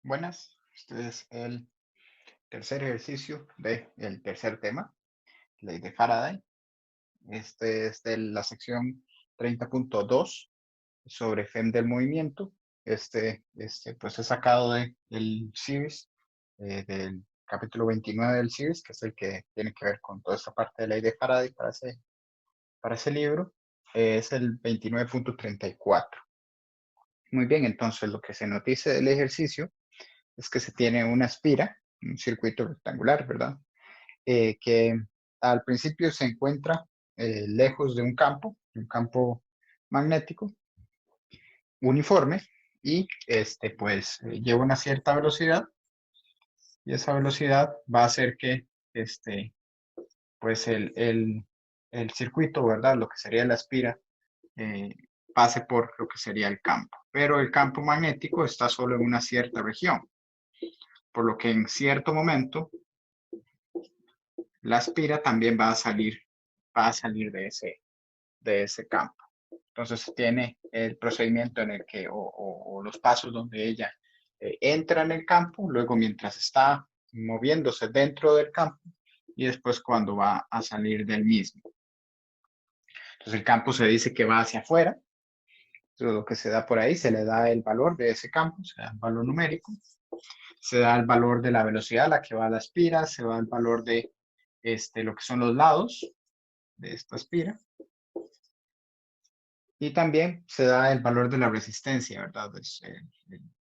Buenas, este es el tercer ejercicio del tercer tema, ley de Faraday. Este es de la sección 30.2 sobre FEM del movimiento. Pues es sacado del series, del capítulo 29 del series, que es el que tiene que ver con toda esta parte de ley de Faraday para ese libro. Es el 29.34. Muy bien, entonces lo que se nos dice del ejercicio es que se tiene una espira, un circuito rectangular, ¿verdad? Que al principio se encuentra lejos de un campo magnético uniforme y lleva una cierta velocidad y esa velocidad va a hacer que pues el circuito, ¿verdad? Lo que sería la espira eh, pase por lo que sería el campo. Pero el campo magnético está solo en una cierta región, por lo que en cierto momento la espira también va a salir de ese campo. Entonces tiene el procedimiento en el que, o los pasos donde ella entra en el campo, luego mientras está moviéndose dentro del campo y después cuando va a salir del mismo. Entonces el campo se dice que va hacia afuera, entonces lo que se da por ahí se le da el valor de ese campo, se da el valor numérico, se da el valor de la velocidad a la que va la espira, se da el valor de lo que son los lados de esta espira. Y también se da el valor de la resistencia, ¿verdad?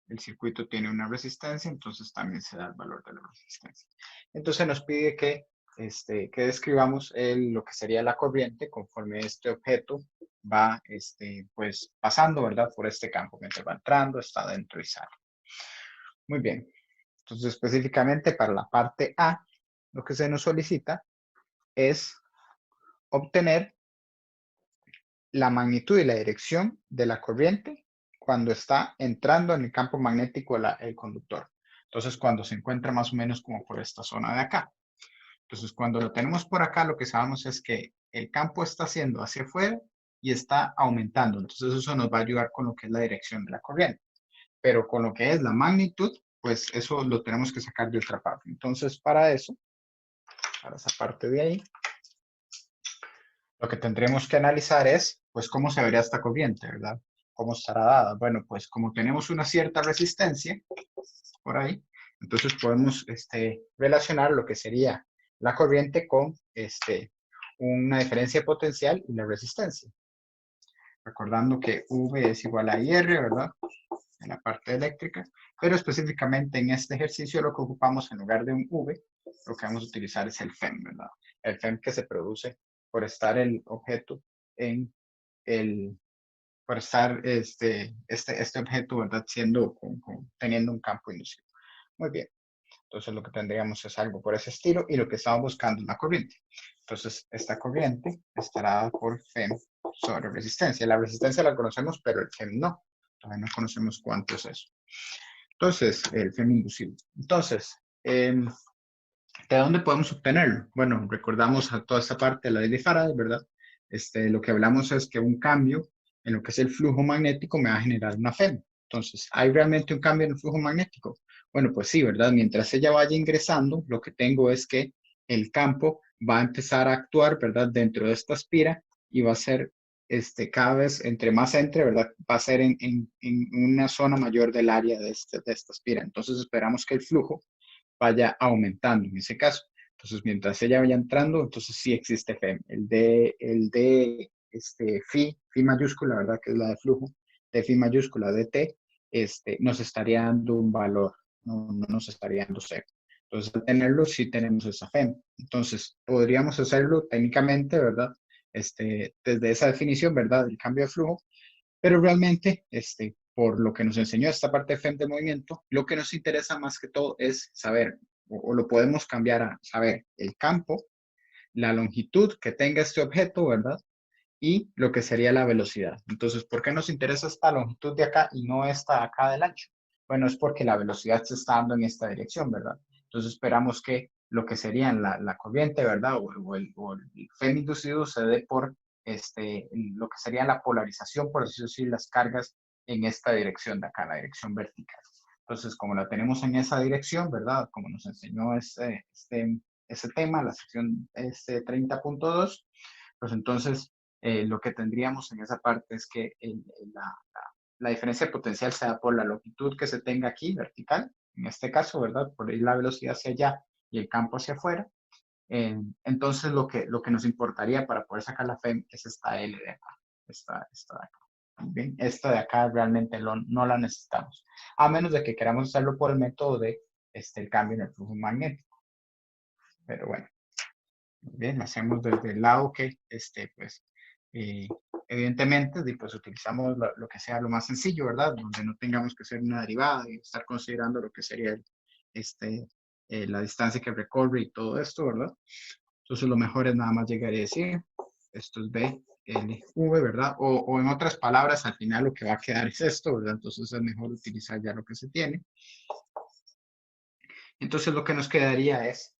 El circuito tiene una resistencia, entonces también se da el valor de la resistencia. Entonces nos pide que describamos lo que sería la corriente conforme este objeto va pues, pasando, ¿verdad? Por este campo, mientras va entrando, está dentro y sale. Muy bien. Entonces, específicamente para la parte A, lo que se nos solicita es obtener la magnitud y la dirección de la corriente cuando está entrando en el campo magnético el conductor. Entonces, cuando se encuentra más o menos como por esta zona de acá. Entonces, cuando lo tenemos por acá, lo que sabemos es que el campo está haciendo hacia afuera y está aumentando. Entonces, eso nos va a ayudar con lo que es la dirección de la corriente. Pero con lo que es la magnitud, pues eso lo tenemos que sacar de otra parte. Entonces, para eso, para esa parte de ahí, lo que tendremos que analizar es, pues, cómo se vería esta corriente, ¿verdad? ¿Cómo estará dada? Bueno, pues como tenemos una cierta resistencia por ahí, entonces podemos relacionar lo que sería la corriente con una diferencia potencial y la resistencia. Recordando que V es igual a IR, ¿verdad? En la parte eléctrica, pero específicamente en este ejercicio lo que ocupamos en lugar de un V, lo que vamos a utilizar es el FEM, ¿verdad? El FEM que se produce por estar el objeto en el, por estar este objeto, ¿verdad? Teniendo un campo inducido. Muy bien. Entonces lo que tendríamos es algo por ese estilo y lo que estamos buscando es la corriente. Entonces esta corriente estará dada por FEM sobre resistencia. La resistencia la conocemos, pero el FEM no. Todavía no conocemos cuánto es eso. Entonces, el FEM inducible. Entonces, ¿de dónde podemos obtenerlo? Bueno, recordamos a toda esta parte de la ley de Faraday, ¿verdad? Lo que hablamos es que un cambio en lo que es el flujo magnético me va a generar una FEM. Entonces, ¿hay realmente un cambio en el flujo magnético? Bueno, pues sí, ¿verdad? Mientras ella vaya ingresando, lo que tengo es que el campo va a empezar a actuar, ¿verdad? Dentro de esta espira y va a ser cada vez, entre más entre, ¿verdad? Va a ser en una zona mayor del área de esta espira. Entonces, esperamos que el flujo vaya aumentando en ese caso. Entonces, mientras ella vaya entrando, entonces sí existe FEM. Phi mayúscula, ¿verdad? Que es la de flujo, de Phi mayúscula, de T, nos estaría dando un valor, no nos estaría dando cero. Entonces, al tenerlo, sí tenemos esa FEM. Entonces, podríamos hacerlo técnicamente, ¿verdad? Desde esa definición, ¿verdad? El cambio de flujo, pero realmente, por lo que nos enseñó esta parte de FEM de movimiento, lo que nos interesa más que todo es saber, o lo podemos cambiar a saber el campo, la longitud que tenga este objeto, ¿verdad? Y lo que sería la velocidad. Entonces, ¿por qué nos interesa esta longitud de acá y no esta de acá del ancho? Bueno, es porque la velocidad se está dando en esta dirección, ¿verdad? Entonces, esperamos que lo que sería la corriente, ¿verdad? O el FEM inducido se dé por lo que sería la polarización, por así decir, las cargas en esta dirección de acá, la dirección vertical. Entonces, como la tenemos en esa dirección, ¿verdad? Como nos enseñó ese tema, la sección 30.2, pues entonces lo que tendríamos en esa parte es que la diferencia potencial se da por la longitud que se tenga aquí, vertical, en este caso, ¿verdad? Por ahí la velocidad hacia allá y el campo hacia afuera. Entonces, lo que nos importaría para poder sacar la FEM es esta L de acá, esta de acá. Bien, esta de acá realmente no la necesitamos, a menos de que queramos hacerlo por el método de el cambio en el flujo magnético. Pero bueno, bien, lo hacemos desde el lado que, pues, eh, evidentemente, pues utilizamos lo que sea lo más sencillo, ¿verdad? Donde no tengamos que hacer una derivada y estar considerando lo que sería la distancia que recorre y todo esto, ¿verdad? Entonces lo mejor es nada más llegar y decir, esto es B, L, V, ¿verdad? O en otras palabras, al final lo que va a quedar es esto, ¿verdad? Entonces es mejor utilizar ya lo que se tiene. Entonces lo que nos quedaría es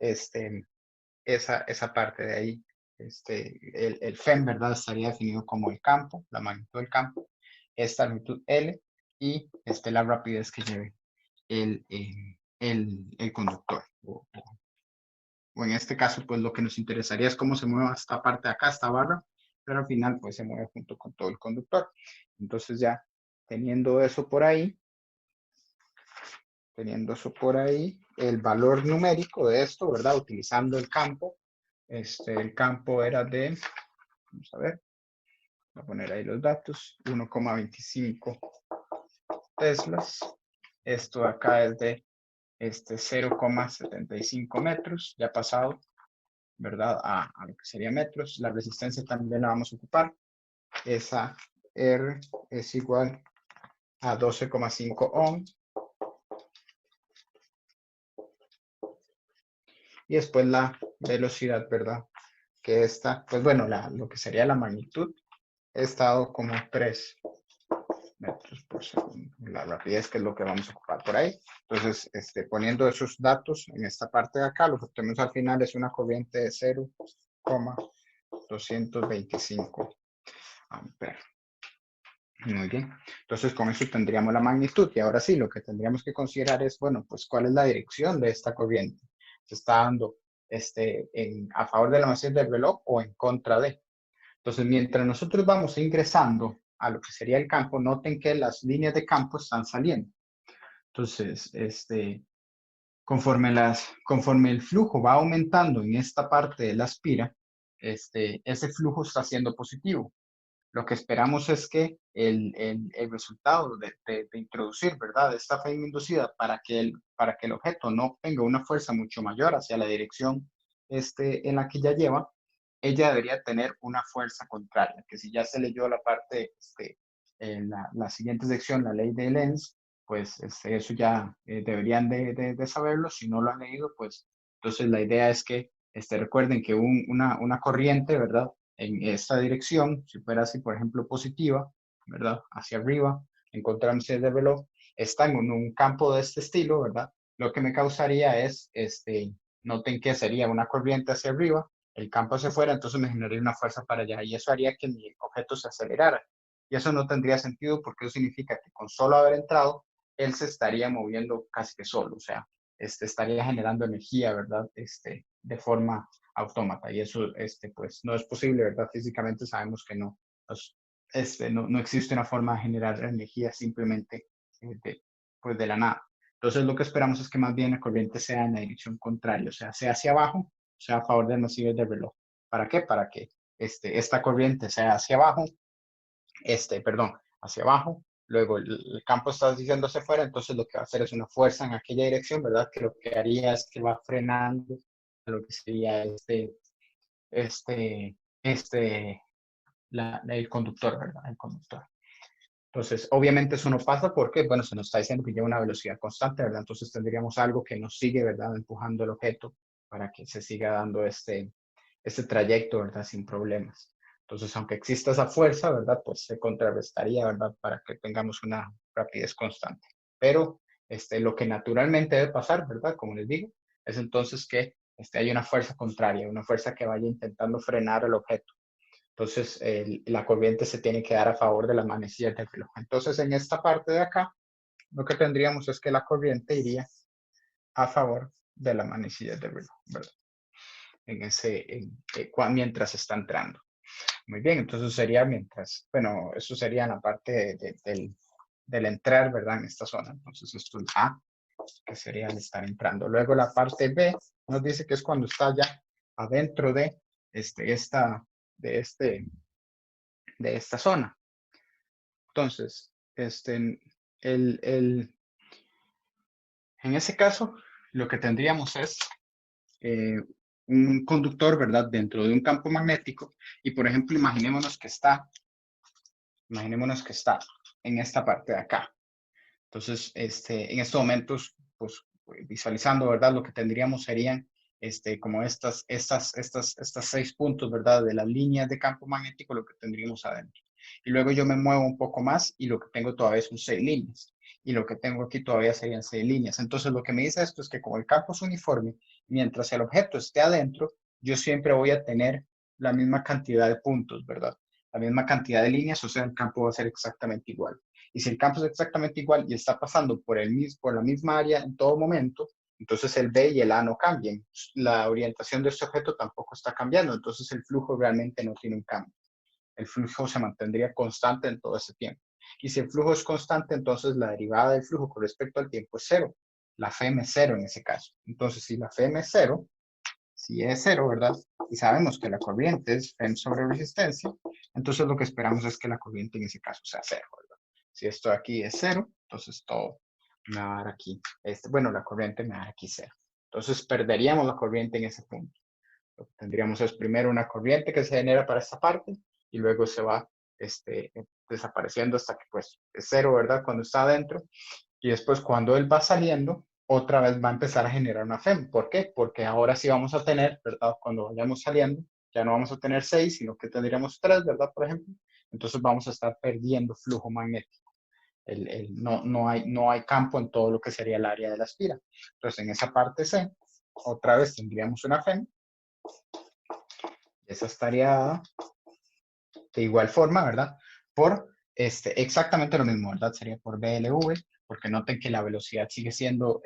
esa parte de ahí. El FEM, ¿verdad? Estaría definido como el campo, la magnitud del campo, esta longitud L y la rapidez que lleve el conductor. O en este caso, pues lo que nos interesaría es cómo se mueve esta parte de acá, esta barra, pero al final pues se mueve junto con todo el conductor. Entonces ya teniendo eso por ahí, el valor numérico de esto, ¿verdad? Utilizando el campo, el campo era de, vamos a ver, voy a poner ahí los datos, 1,25 teslas. Esto de acá es de 0,75 metros, ya pasado, ¿verdad? A lo que sería metros. La resistencia también la vamos a ocupar. Esa R es igual a 12,5 ohm. Y después la velocidad, ¿verdad? Que esta, pues bueno, lo que sería la magnitud, he estado como 3 metros por segundo. La rapidez, que es lo que vamos a ocupar por ahí. Entonces, poniendo esos datos en esta parte de acá, lo que obtenemos al final es una corriente de 0,225 amperes. Muy bien. Entonces, con eso tendríamos la magnitud. Y ahora sí, lo que tendríamos que considerar es, bueno, pues, ¿cuál es la dirección de esta corriente? ¿Se está dando a favor de la manecilla del reloj o en contra de? Entonces, mientras nosotros vamos ingresando a lo que sería el campo, noten que las líneas de campo están saliendo. Entonces, conforme el flujo va aumentando en esta parte de la espira, ese flujo está siendo positivo. Lo que esperamos es que el resultado de introducir, ¿verdad?, esta FEM inducida para que el objeto no tenga una fuerza mucho mayor hacia la dirección en la que ya lleva, ella debería tener una fuerza contraria, que si ya se leyó la parte, en la siguiente sección, la ley de Lenz, pues eso ya deberían de saberlo. Si no lo han leído, pues entonces la idea es que recuerden que una corriente, ¿verdad?, en esta dirección, si fuera así, por ejemplo, positiva, ¿verdad? Hacia arriba, encontramos el reloj, está en un campo de este estilo, ¿verdad? Lo que me causaría es, noten que sería una corriente hacia arriba, el campo hacia afuera, entonces me generaría una fuerza para allá y eso haría que mi objeto se acelerara. Y eso no tendría sentido porque eso significa que con solo haber entrado, él se estaría moviendo casi que solo, o sea, estaría generando energía, ¿verdad? De forma autómata y eso pues no es posible, ¿verdad? Físicamente sabemos que no, pues, no existe una forma de generar energía simplemente pues de la nada. Entonces lo que esperamos es que más bien la corriente sea en la dirección contraria, o sea hacia abajo, sea a favor del masivo del reloj. ¿Para qué? Para que esta corriente sea hacia abajo, perdón, hacia abajo, luego el campo está diciendo hacia afuera, entonces lo que va a hacer es una fuerza en aquella dirección, ¿verdad? Que lo que haría es que va frenando lo que sería este, este, el conductor, ¿verdad? El conductor. Entonces, obviamente eso no pasa porque, bueno, se nos está diciendo que lleva una velocidad constante, ¿verdad? Entonces tendríamos algo que nos sigue, ¿verdad? Empujando el objeto para que se siga dando este trayecto, ¿verdad? Sin problemas. Entonces, aunque exista esa fuerza, ¿verdad? Pues se contrarrestaría, ¿verdad? Para que tengamos una rapidez constante. Pero lo que naturalmente debe pasar, ¿verdad? Como les digo, es entonces que hay una fuerza contraria, una fuerza que vaya intentando frenar el objeto. Entonces, la corriente se tiene que dar a favor de las manecillas del reloj. Entonces, en esta parte de acá, lo que tendríamos es que la corriente iría a favor de la manecilla del reloj, ¿verdad? Mientras está entrando. Muy bien, entonces sería mientras, bueno, eso sería en la parte del entrar, ¿verdad? En esta zona. Entonces esto es A, que sería el estar entrando. Luego la parte B nos dice que es cuando está ya adentro de, de, de esta zona. Entonces, en ese caso, lo que tendríamos es eh, un conductor, ¿verdad? Dentro de un campo magnético y, por ejemplo, imaginémonos que está en esta parte de acá. Entonces, en estos momentos, pues visualizando, ¿verdad? Lo que tendríamos serían como estas 6 puntos, ¿verdad? De las líneas de campo magnético, lo que tendríamos adentro. Y luego yo me muevo un poco más y lo que tengo todavía son 6 líneas. Y lo que tengo aquí todavía serían 6 líneas. Entonces, lo que me dice esto es que como el campo es uniforme, mientras el objeto esté adentro, yo siempre voy a tener la misma cantidad de puntos, ¿verdad? La misma cantidad de líneas, o sea, el campo va a ser exactamente igual. Y si el campo es exactamente igual y está pasando por la misma área en todo momento, entonces el B y el A no cambian. La orientación de este objeto tampoco está cambiando, entonces el flujo realmente no tiene un cambio. El flujo se mantendría constante en todo ese tiempo. Y si el flujo es constante, entonces la derivada del flujo con respecto al tiempo es cero. La FM es cero en ese caso. Entonces, si la FM es cero, si es cero, ¿verdad? Y sabemos que la corriente es FEM sobre resistencia, entonces lo que esperamos es que la corriente en ese caso sea cero, ¿verdad? Si esto de aquí es cero, entonces todo me va a dar aquí, bueno, la corriente me va a dar aquí cero. Entonces perderíamos la corriente en ese punto. Lo que tendríamos es primero una corriente que se genera para esta parte y luego se va desapareciendo hasta que pues es cero, ¿verdad? Cuando está adentro y después cuando él va saliendo, otra vez va a empezar a generar una FEM. ¿Por qué? Porque ahora sí vamos a tener, ¿verdad? Cuando vayamos saliendo, ya no vamos a tener 6, sino que tendríamos 3, ¿verdad? Por ejemplo. Entonces vamos a estar perdiendo flujo magnético. No hay campo en todo lo que sería el área de la espira. Entonces en esa parte C, otra vez tendríamos una FEM. Esa estaría dada de igual forma, ¿verdad? Por exactamente lo mismo, ¿verdad? Sería por BLV, porque noten que la velocidad sigue siendo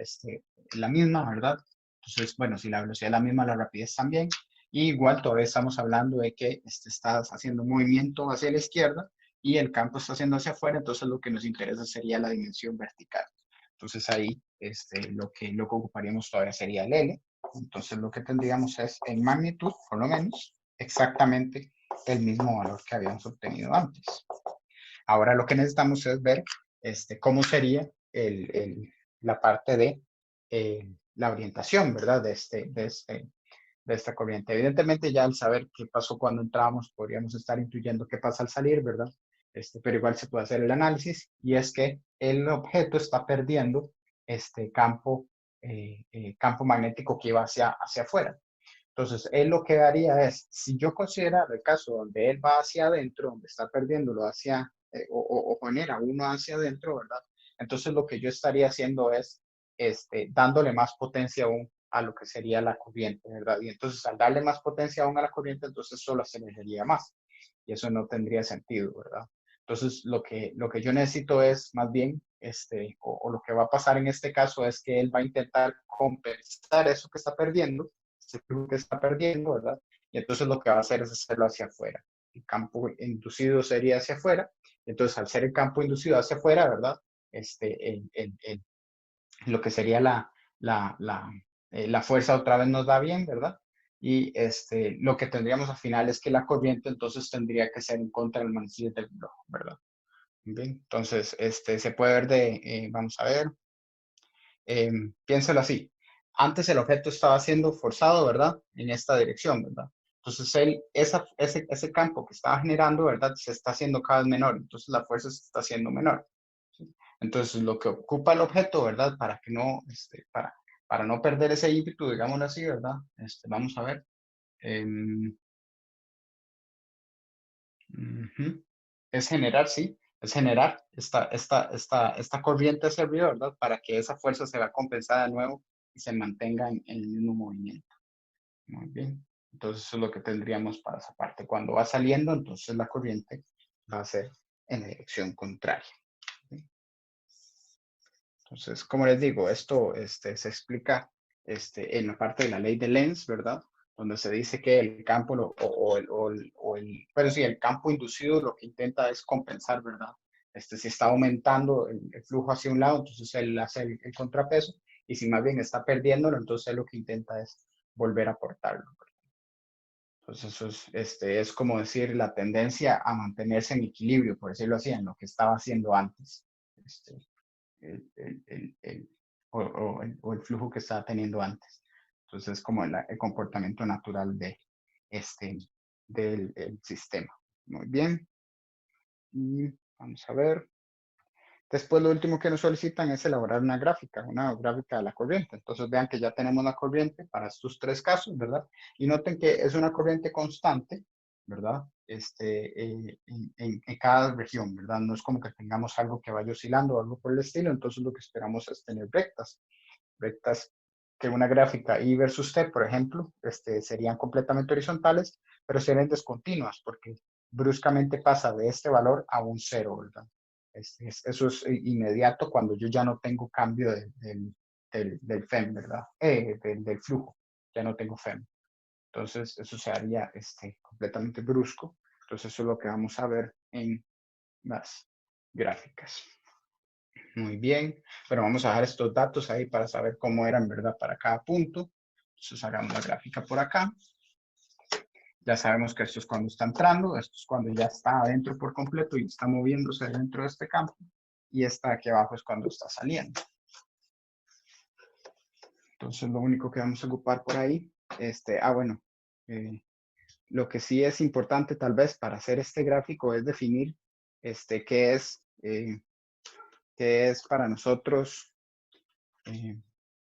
la misma, ¿verdad? Entonces, bueno, si la velocidad es la misma, la rapidez también. Y igual todavía estamos hablando de que estás haciendo un movimiento hacia la izquierda y el campo está haciendo hacia afuera, entonces lo que nos interesa sería la dimensión vertical. Entonces ahí lo que ocuparíamos todavía sería el L. Entonces lo que tendríamos es en magnitud, por lo menos, exactamente el mismo valor que habíamos obtenido antes. Ahora lo que necesitamos es ver cómo sería la parte de la orientación, ¿verdad? De esta corriente. Evidentemente ya al saber qué pasó cuando entramos, podríamos estar intuyendo qué pasa al salir, ¿verdad? Pero igual se puede hacer el análisis y es que el objeto está perdiendo campo magnético que iba hacia afuera. Entonces, él lo que haría es, si yo considerara el caso donde él va hacia adentro, donde está perdiéndolo o genera uno hacia adentro, ¿verdad? Entonces, lo que yo estaría haciendo es dándole más potencia aún a lo que sería la corriente, ¿verdad? Y entonces, al darle más potencia aún a la corriente, entonces solo aceleraría más. Y eso no tendría sentido, ¿verdad? Entonces, lo que yo necesito es más bien, o lo que va a pasar en este caso es que él va a intentar compensar eso que está perdiendo, ese flujo que está perdiendo, ¿verdad? Y entonces lo que va a hacer es hacerlo hacia afuera. El campo inducido sería hacia afuera. Entonces, al ser el campo inducido hacia afuera, ¿verdad? Lo que sería la fuerza otra vez nos da bien, ¿verdad? Y lo que tendríamos al final es que la corriente entonces tendría que ser en contra del manecillo del reloj, ¿verdad? Bien, entonces se puede ver vamos a ver, piénselo así. Antes el objeto estaba siendo forzado, ¿verdad? En esta dirección, ¿verdad? Entonces ese campo que estaba generando, ¿verdad? Se está haciendo cada vez menor. Entonces la fuerza se está haciendo menor. ¿Sí? Entonces lo que ocupa el objeto, ¿verdad? Para que no, para no perder ese ímpetu, digámoslo así, ¿verdad? Vamos a ver. em, Ujú. Es generar, sí, es generar esta corriente hacia arriba, ¿verdad? Para que esa fuerza se vea compensada de nuevo y se mantenga en el mismo movimiento. Muy bien. Entonces eso es lo que tendríamos para esa parte. Cuando va saliendo, entonces la corriente va a ser en la dirección contraria. ¿Sí? Entonces, como les digo, esto se explica en la parte de la ley de Lenz, ¿verdad? Donde se dice que el campo, pero sí, el campo inducido lo que intenta es compensar, ¿verdad? Si está aumentando el flujo hacia un lado, entonces él hace el contrapeso, y si más bien está perdiéndolo, entonces él lo que intenta es volver a aportarlo. Entonces, eso es como decir la tendencia a mantenerse en equilibrio, por decirlo así, en lo que estaba haciendo antes. Este, o el flujo que estaba teniendo antes. Entonces, es como el comportamiento natural este, del sistema. Muy bien. Y vamos a ver. Después, lo último que nos solicitan es elaborar una gráfica de la corriente. Entonces, vean que ya tenemos la corriente para estos tres casos, ¿verdad? Y noten que es una corriente constante, ¿verdad? En cada región, ¿verdad? No es como que tengamos algo que vaya oscilando o algo por el estilo. Entonces, lo que esperamos es tener rectas que una gráfica Y versus T, por ejemplo, serían completamente horizontales, pero serían descontinuas porque bruscamente pasa de este valor a un cero, ¿verdad? Eso es inmediato cuando yo ya no tengo cambio del FEM, ¿verdad? Del flujo, ya no tengo FEM. Entonces, eso se haría completamente brusco. Entonces, eso es lo que vamos a ver en las gráficas. Muy bien, pero vamos a dejar estos datos ahí para saber cómo eran, ¿verdad? Para cada punto. Entonces, hagamos la gráfica por acá. Ya sabemos que esto es cuando está entrando, esto es cuando ya está adentro por completo y está moviéndose dentro de este campo. Y esta aquí abajo es cuando está saliendo. Entonces, lo único que vamos a ocupar por ahí, bueno, lo que sí es importante tal vez para hacer este gráfico es definir qué es para nosotros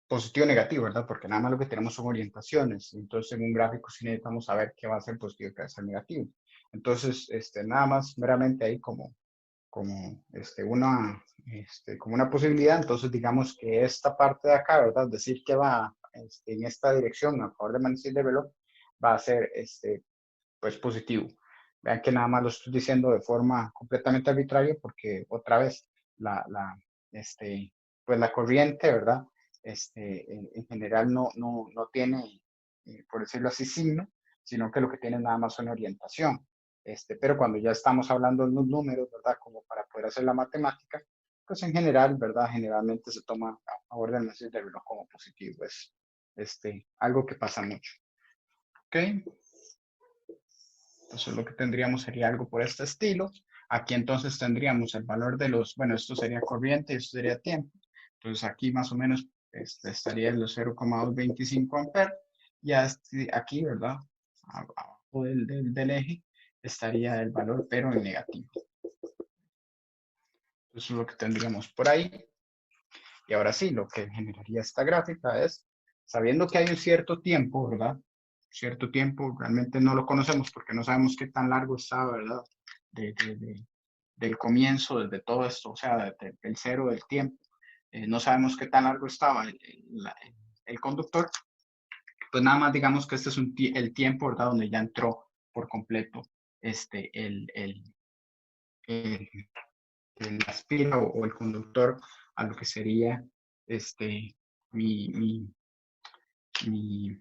positivo o negativo, ¿verdad? Porque nada más lo que tenemos son orientaciones. Entonces, en un gráfico sí necesitamos saber qué va a ser positivo y qué va a ser negativo. Entonces, nada más meramente ahí como una posibilidad. Entonces, digamos que esta parte de acá, ¿verdad? Decir que va en esta dirección a favor de Manuel de Velo va a ser pues positivo. Vean que nada más lo estoy diciendo de forma completamente arbitraria porque otra vez pues la corriente, ¿verdad? En general no tiene, por decirlo así, signo, sino que lo que tiene nada más una orientación. Pero cuando ya estamos hablando de los números, ¿verdad? Como para poder hacer la matemática, pues en general, ¿verdad? Generalmente se toma a favor del análisis de reloj como positivo. Es algo que pasa mucho. ¿Ok? Entonces lo que tendríamos sería algo por este estilo. Aquí entonces tendríamos el valor de bueno, esto sería corriente y esto sería tiempo. Entonces aquí más o menos estaría en los 0,225 amperes. Ya aquí, ¿verdad? Abajo del eje estaría el valor, pero en negativo. Eso es lo que tendríamos por ahí. Y ahora sí, lo que generaría esta gráfica es, sabiendo que hay un cierto tiempo, ¿verdad? Cierto tiempo, realmente no lo conocemos porque no sabemos qué tan largo está, ¿verdad? Del comienzo, desde todo esto, o sea, del cero del tiempo. No sabemos qué tan largo estaba el conductor. Pues nada más digamos que este es el tiempo, ¿verdad? Donde ya entró por completo el, aspira o el conductor a lo que sería mi, mi, mi,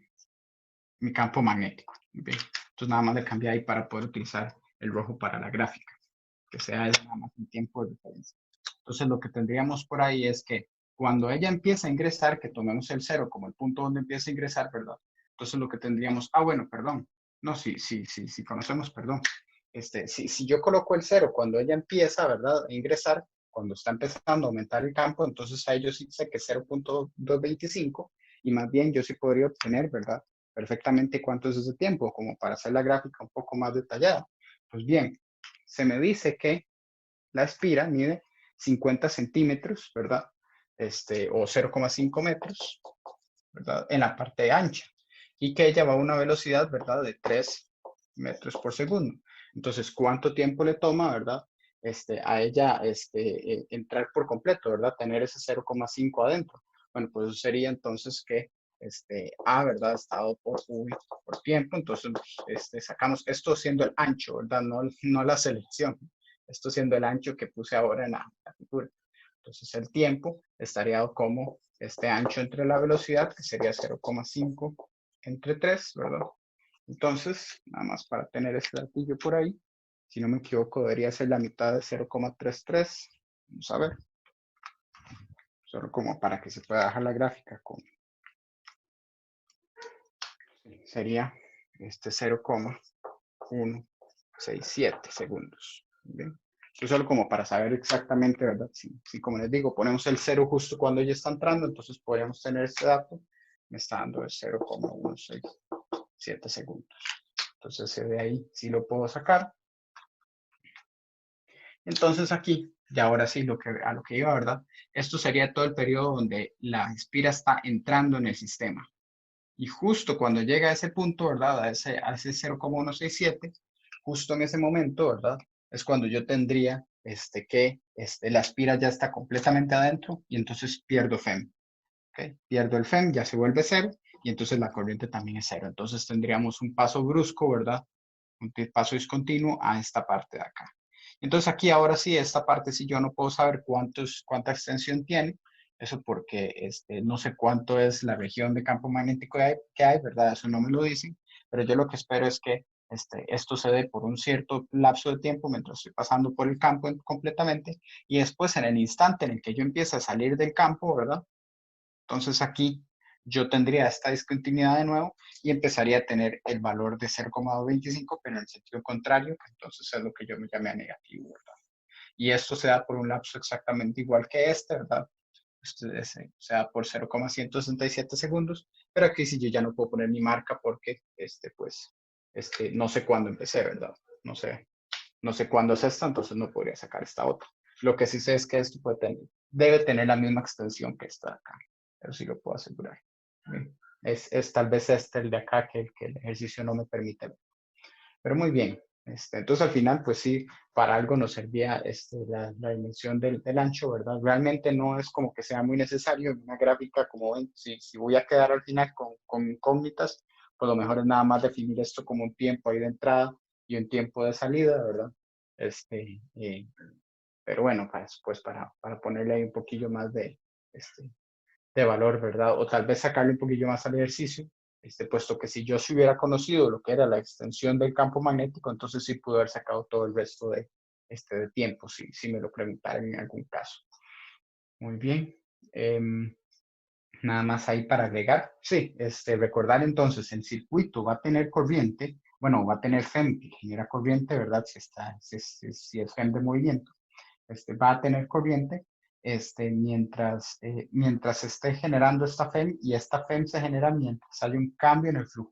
mi campo magnético. ¿Okay? Entonces nada más le cambié ahí para poder utilizar el rojo para la gráfica, que sea nada más un tiempo de diferencia. Entonces lo que tendríamos por ahí es que cuando ella empieza a ingresar, que tomemos el cero como el punto donde empieza a ingresar, ¿verdad? Entonces lo que tendríamos, bueno, perdón, no, sí, conocemos, perdón. Si yo coloco el cero cuando ella empieza, ¿verdad? A ingresar, cuando está empezando a aumentar el campo, entonces ahí yo sí sé que es 0,225 y más bien yo sí podría obtener, ¿verdad? Perfectamente cuánto es ese tiempo, como para hacer la gráfica un poco más detallada. Pues bien, se me dice que la espira mide 50 centímetros, ¿verdad? O 0,5 metros, ¿verdad? En la parte ancha. Y que ella va a una velocidad, ¿verdad? De 3 metros por segundo. Entonces, ¿cuánto tiempo le toma, ¿verdad? A ella entrar por completo, ¿verdad? Tener ese 0,5 adentro. Bueno, pues eso sería entonces que A, ¿verdad? Estado por U por tiempo. Entonces, sacamos esto siendo el ancho, ¿verdad? No la selección. Esto siendo el ancho que puse ahora en la figura. Entonces, el tiempo estaría dado como este ancho entre la velocidad, que sería 0,5 entre 3, ¿verdad? Entonces, nada más para tener ese datillo por ahí, si no me equivoco, debería ser la mitad de 0,33. Vamos a ver. Solo como para que se pueda dejar la gráfica. Sería 0,167 segundos. ¿Bien? Eso solo como para saber exactamente, ¿verdad? Si como les digo, ponemos el 0 justo cuando ella está entrando, entonces podríamos tener este dato. Me está dando el 0,167 segundos. Entonces, de ahí sí lo puedo sacar. Entonces aquí, y ahora sí, a lo que iba, ¿verdad? Esto sería todo el periodo donde la espira está entrando en el sistema. Y justo cuando llega a ese punto, ¿verdad? A ese 0,167, justo en ese momento, ¿verdad? Es cuando yo tendría la espira ya está completamente adentro y entonces pierdo FEM. ¿Okay? Pierdo el FEM, ya se vuelve cero y entonces la corriente también es cero. Entonces tendríamos un paso brusco, ¿verdad? Un paso discontinuo a esta parte de acá. Entonces aquí ahora sí, esta parte sí yo no puedo saber cuánta extensión tiene, eso porque no sé cuánto es la región de campo magnético que hay, ¿verdad? Eso no me lo dicen, pero yo lo que espero es que esto se dé por un cierto lapso de tiempo mientras estoy pasando por el campo completamente y después en el instante en el que yo empiece a salir del campo, ¿verdad? Entonces aquí yo tendría esta discontinuidad de nuevo y empezaría a tener el valor de 0,225, pero en el sentido contrario, entonces es lo que yo me llamé a negativo, ¿verdad? Y esto se da por un lapso exactamente igual que ¿verdad? Se da por 0,167 segundos, pero aquí sí yo ya no puedo poner mi marca porque, no sé cuándo empecé, ¿verdad? No sé cuándo es esta, entonces no podría sacar esta otra. Lo que sí sé es que esto debe tener la misma extensión que esta de acá, pero sí lo puedo asegurar. Es tal vez el de acá que el ejercicio no me permite ver. Pero muy bien. Entonces al final, pues sí, para algo nos servía la dimensión del ancho, ¿verdad? Realmente no es como que sea muy necesario en una gráfica, como ven, si voy a quedar al final con incógnitas, pues lo mejor es nada más definir esto como un tiempo ahí de entrada y un tiempo de salida, ¿verdad? Este, eh, pero bueno, pues para ponerle ahí un poquillo más de valor, ¿verdad? O tal vez sacarle un poquillo más al ejercicio, puesto que si yo se hubiera conocido lo que era la extensión del campo magnético, entonces sí pude haber sacado todo el resto de tiempo, si me lo preguntaran en algún caso. Muy bien. Nada más ahí para agregar. Sí, recordar entonces, el circuito va a tener corriente, bueno, va a tener FEM que genera corriente, ¿verdad? Si es FEM de movimiento, va a tener corriente mientras esté generando esta FEM y esta FEM se genera mientras hay un cambio en el flujo.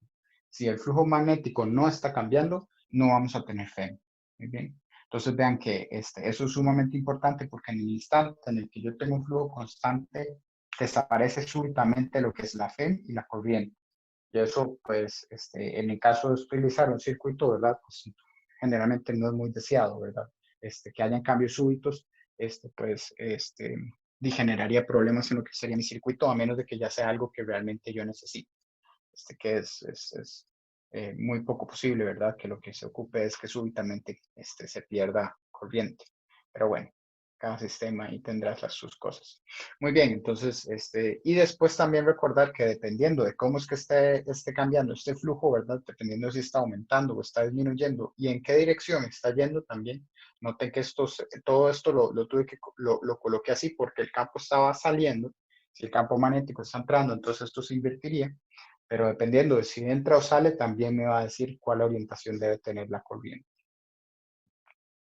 Si el flujo magnético no está cambiando, no vamos a tener FEM. Muy bien. Entonces vean que eso es sumamente importante porque en el instante en el que yo tengo un flujo constante, desaparece súbitamente lo que es la FEM y la corriente. Y eso, pues, en el caso de utilizar un circuito, ¿verdad? Pues generalmente no es muy deseado, ¿verdad? Que hayan cambios súbitos, generaría problemas en lo que sería mi circuito, a menos de que ya sea algo que realmente yo necesito. Que es muy poco posible, ¿verdad? Que lo que se ocupe es que súbitamente se pierda corriente. Pero bueno, cada sistema ahí tendrá sus cosas. Muy bien, entonces, y después también recordar que dependiendo de cómo es que esté cambiando este flujo, ¿verdad? Dependiendo de si está aumentando o está disminuyendo y en qué dirección está yendo también. Noten que todo esto lo coloqué así porque el campo estaba saliendo. Si el campo magnético está entrando, entonces esto se invertiría, pero dependiendo de si entra o sale, también me va a decir cuál orientación debe tener la corriente.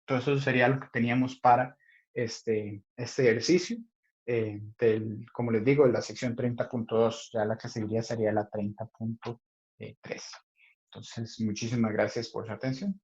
Entonces eso sería lo que teníamos para este ejercicio. Como les digo, la sección 30.2, ya la que seguiría sería la 30.3. Entonces, muchísimas gracias por su atención.